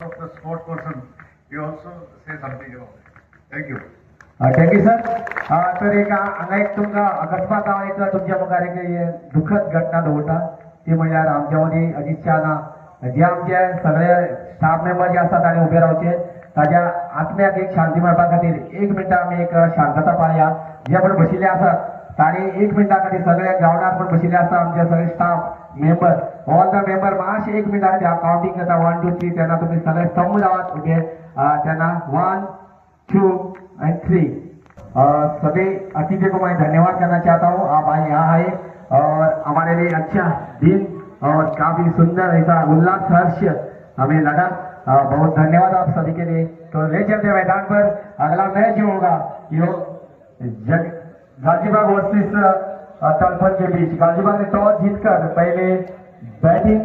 of the sport person, you also say something about it. Thank you. Thank you sir. तर एक तुमका अकस्मात एक तुमच्या मुखार एक दुःखद घटना दवरता ती म्हणल्यार आमच्यामध्ये अजित शाह जे आमचे सगळे स्टाफ मेंबर जे असतात आणि उभे रावचे ताज्या आत्म्याक एक शांती मेळपा खातीर 1 मिनट आमी एक शांतता पाळया. जे पण बशिल्ले आसात ताणी 1 मिनटा खातीर सगळे ग्राउंडार पण बशिल्ले आसता आमचे सगळे staff member all the member मातशे 1 मिनटा खातीर काउंटिंग करता 1 2 3 तेन्ना तुम्ही सगळे स्तंभ जावात उभे तेन्ना 1 2 and 3. सभी अतिथि को मैं धन्यवाद करना चाहता हूँ. आप आज यहाँ आए और हमारे लिए अच्छा दिन और काफी सुंदर ऐसा उल्लास हर्ष हमें लगा. बहुत धन्यवाद आप सभी के लिए. तो ले चलते मैदान पर अगला मैच जो होगा यो गाजीबाग वर्सेस तलपन के बीच. गाजीबाग ने टॉस जीतकर पहले बैटिंग